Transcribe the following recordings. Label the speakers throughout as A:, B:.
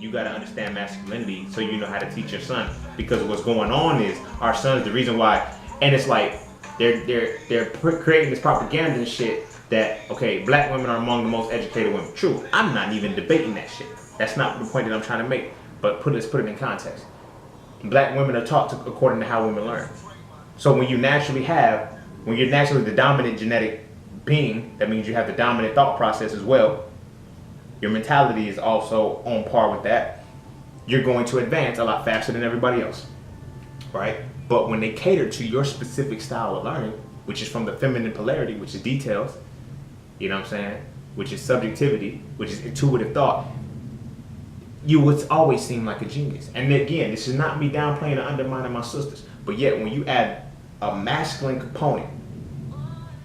A: you got to understand masculinity so you know how to teach your son. Because what's going on is our sons, the reason why, and it's like they're creating this propaganda and shit that, okay, black women are among the most educated women. True, I'm not even debating that shit. That's not the point that I'm trying to make. But let's put it in context. Black women are taught according to how women learn. So when you're naturally the dominant genetic being, that means you have the dominant thought process as well. Your mentality is also on par with that. You're going to advance a lot faster than everybody else, right? But when they cater to your specific style of learning, which is from the feminine polarity, which is details, you know what I'm saying? Which is subjectivity, which is intuitive thought, you would always seem like a genius. And again, this is not me downplaying or undermining my sisters, but yet when you add a masculine component,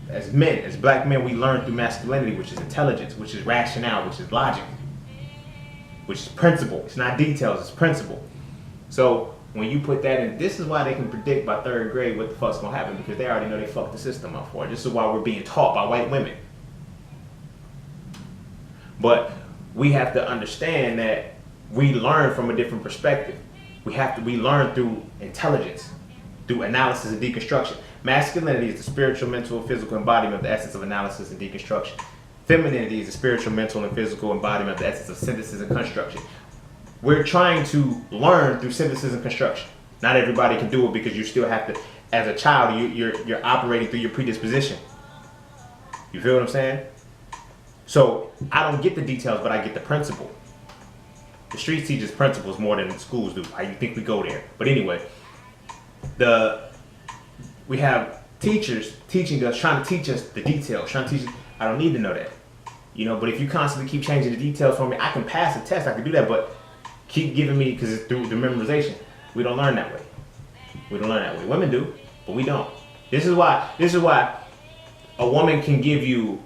A: as men, as black men, we learn through masculinity, which is intelligence, which is rationale, which is logic, which is principle. It's not details, it's principle. So when you put that in, this is why they can predict by third grade what the fuck's gonna happen, because they already know they fucked the system up for it. This is why we're being taught by white women. But we have to understand that we learn from a different perspective. We learn through intelligence, through analysis and deconstruction. Masculinity is the spiritual, mental, and physical embodiment of the essence of analysis and deconstruction. Femininity is the spiritual, mental, and physical embodiment of the essence of synthesis and construction. We're trying to learn through synthesis and construction. Not everybody can do it because you still have to, as a child, you're operating through your predisposition. You feel what I'm saying? So I don't get the details, but I get the principle. The streets teaches principles more than the schools do. I think we go there. But anyway, we have teachers teaching us, trying to teach us the details, trying to teach us. I don't need to know that, but if you constantly keep changing the details for me, I can pass a test, I can do that, but keep giving me, because it's through the memorization. We don't learn that way. Women do, but we don't. This is why a woman can give you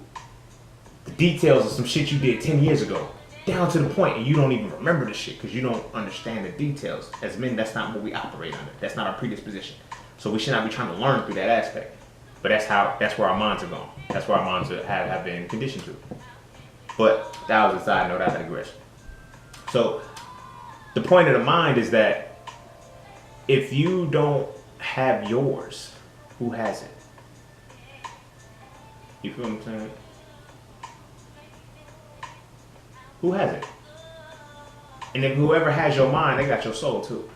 A: the details of some shit you did 10 years ago, down to the point, and you don't even remember the shit because you don't understand the details. As men, that's not what we operate under. That's not our predisposition. So we should not be trying to learn through that aspect. But that's where our minds are going. That's where our minds have been conditioned to. But that was a side note, I digress. So the point of the mind is that if you don't have yours, who has it? You feel what I'm saying? Who has it? And if whoever has your mind, they got your soul too.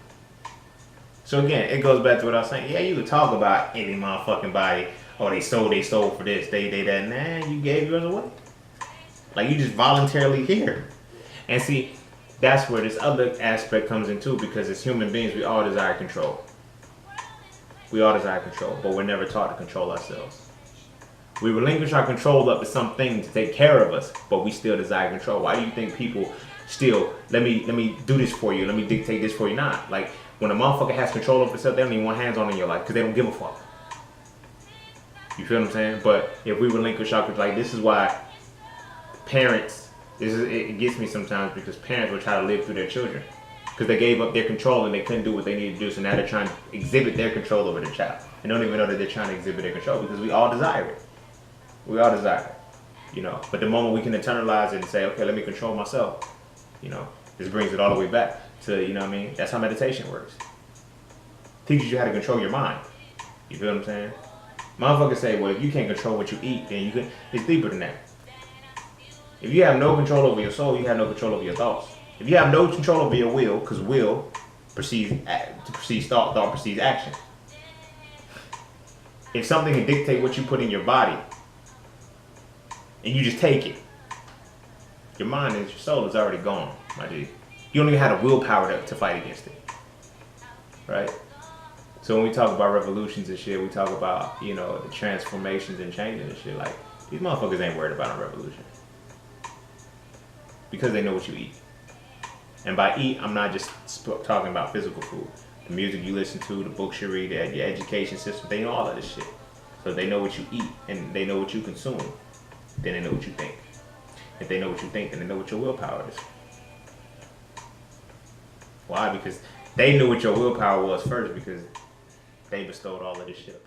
A: So again, it goes back to what I was saying. Yeah, you could talk about any motherfucking body. Oh, they stole for this, they that. Nah, you gave yours away. Like, you just voluntarily here. And see, that's where this other aspect comes in too, because as human beings, we all desire control. But we're never taught to control ourselves. We relinquish our control up to something to take care of us, but we still desire control. Why do you think people still, let me do this for you, let me dictate this for you? Not like, when a motherfucker has control over themselves, they don't even want hands on in your life because they don't give a fuck. You feel what I'm saying? But if we relinquish our control, like, this is why parents, it gets me sometimes, because parents will try to live through their children because they gave up their control and they couldn't do what they needed to do. So now they're trying to exhibit their control over their child and don't even know that they're trying to exhibit their control, because we all desire it. But the moment we can internalize it and say, okay, let me control myself, this brings it all the way back to, that's how meditation works. Teaches you how to control your mind. You feel what I'm saying? Motherfuckers say, well, if you can't control what you eat, then you can. It's deeper than that. If you have no control over your soul, you have no control over your thoughts. If you have no control over your will, because will precedes thought, thought precedes action. If something can dictate what you put in your body, and you just take it, your mind and your soul is already gone, my G. You don't even have the willpower to fight against it, right? So when we talk about revolutions and shit, we talk about, the transformations and changing and shit. Like, these motherfuckers ain't worried about a revolution because they know what you eat. And by eat, I'm not just talking about physical food. The music you listen to, the books you read, your education system, they know all of this shit. So they know what you eat and they know what you consume. Then they know what you think. If they know what you think, then they know what your willpower is. Why? Because they knew what your willpower was first, because they bestowed all of this shit upon you.